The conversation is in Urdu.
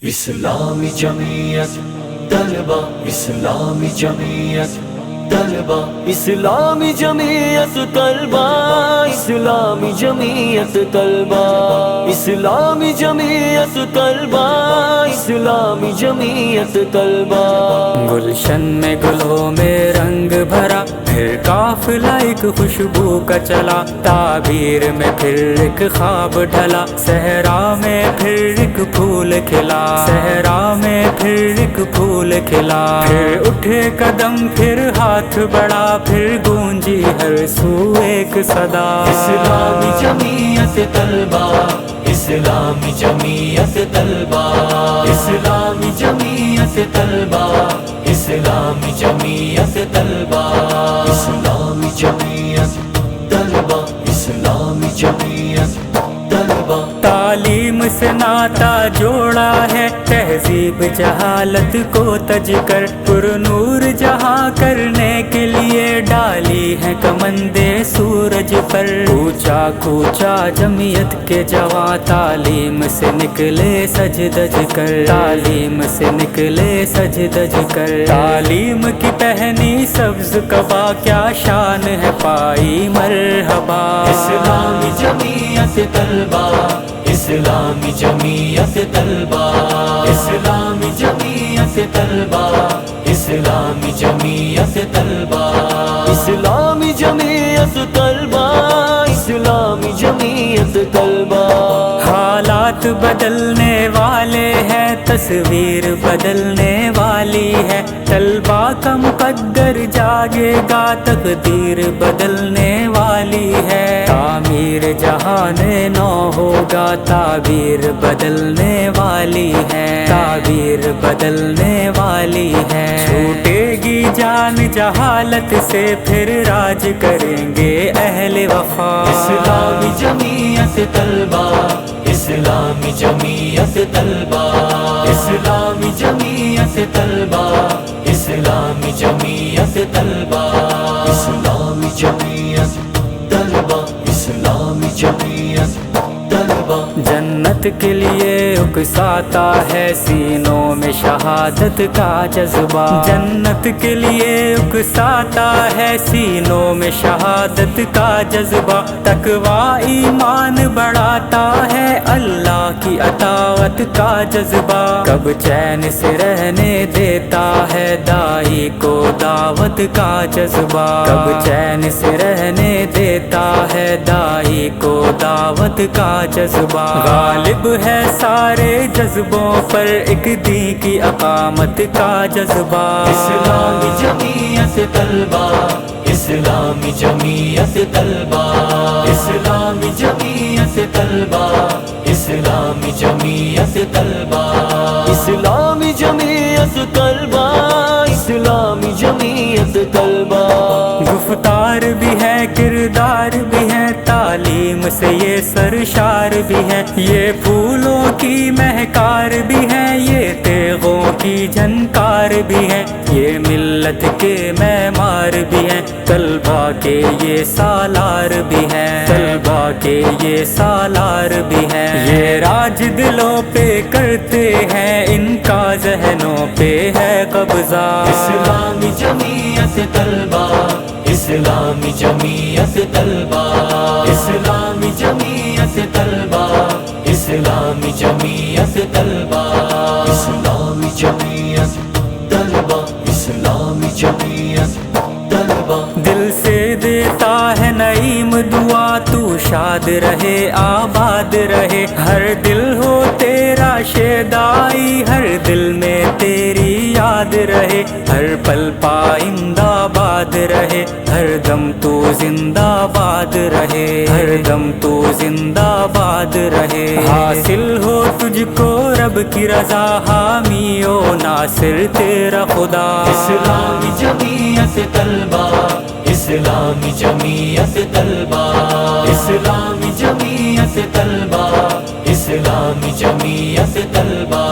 اسلامی جمعیت طلبہ، اسلامی جمعیت طلبہ، اسلامی جمعیت طلبہ، اسلامی جمعیت طلبہ، اسلامی جمعیت طلبہ، اسلامی جمعیت طلبہ۔ گلشن میں گلوں میں رنگ بھرا، پھر قافلہ ایک خوشبو کا چلا، تعبیر میں پھر ایک خواب ڈھلا، صحرا میں پھر ایک پھول کھلا، صحرا میں پھر ایک پھول کھلا، پھر اٹھے قدم پھر ہاتھ بڑھا، پھر گونجی ہر سو ایک صدا۔ اسلامی جمعیت طلبہ، اسلامی جمعیت طلبہ، اسلامی جمعیت طلبہ، اسلامی جمعیت طلبہ، اسلامی جمعیت طلبہ، اسلامی جمعیت طلبہ۔ تعلیم سے ناتا جوڑا ہے، تہذیب جہالت کو تج کر، پر نور جہاں کرنے کے لیے ڈالی ہے کمندے سورج پر۔ کوچا کوچا جمعیت کے جواں تعلیم سے نکلے سج دج کر، تعلیم سے نکلے سج دج کر۔ تعلیم کی پہنی سبز قبا، کیا شان ہے پائی مرحبا۔ اسلامی جمعیت طلبہ، اسلامی جمعیت طلبہ، اسلامی جمعیت طلبہ، اسلامی جمعیت طلبہ، اسلامی جمعیت طلبہ، اسلامی جمعیت طلبہ۔ حالات بدلنے والے ہیں، تصویر بدلنے والی ہے، طلبہ کا مقدر جاگے گا، تقدیر بدلنے والی ہے۔ تعمیر جہان نو ہوگا، تعبیر بدلنے والی ہے، تعبیر بدلنے والی ہے۔ چھوٹے گی جان جہالت سے، پھر راج کریں گے اہل وفا۔ اسلامی جمعیت طلبہ، اسلامی جمعیت طلبہ، اسلامی جمعیت طلبہ، اسلامی جمعیت طلبہ، اسلامی جمعیت طلبہ، اسلامی جمعیت طلبہ۔ جنت کے لیے اکساتا ہے سینوں میں شہادت کا جذبہ، جنت کے لیے اکساتا ہے سینوں میں شہادت کا جذبہ، تقویٰ ایمان بڑھاتا ہے اللہ کی اطاعت کا جذبہ، کب چین سے رہنے دیتا ہے داعی کو دعوت کا جذبہ، کب چین سے رہنے دیتا ہے داعی کو دعوت کا جذبہ، غالب ہے سارے جذبوں پر ایک دین کی اقامت کا جذبہ۔ اسلامی جمعیت طلبہ، اسلامی جمعیت طلبہ، اسلامی جمعیت طلبہ، اسلامی جمعیت طلبہ، اسلامی جمعیت طلبہ، اسلامی جمعیت طلبہ۔ گفتار بھی ہے، کردار بھی ہے، تعلیم سے یہ سرشار بھی ہے، یہ پھولوں کی مہکار بھی ہے، یہ تیغوں کی جھنکار بھی ہے، یہ ملت کے معمار بھی ہے، طلبہ کے یہ سالار بھی ہے، طلبہ کے یہ سالار بھی ہے، یہ راج دلوں پہ کرتے ہیں، ان کا ذہنوں پہ ہے قبضہ۔ اسلامی جمعیت طلبہ، اسلامی جمعیت طلبہ، اسلامی جمعیت طلبہ، اسلامی جمعیت طلبہ، اسلامی جمعیت طلبہ، اسلامی جمعیت طلبہ۔ دل سے دیتا ہے نعیم دعا، تو شاد رہے آباد رہے، ہر دل ہو تیرا شیدائی، ہر دل میں تیری یاد رہے، ہر پل پائندہ باد رہے، ہر دم تو زندہ باد رہے، ہر دم تو زندہ باد رہے، حاصل ہو تجھ کو رب کی رضا، حامی و ناصر تیرا خدا۔ اسلامی جمعیت طلبہ، اسلامی جمعیت طلبہ، اسلامی جمعیت طلبہ، اسلامی جمعیت طلبہ۔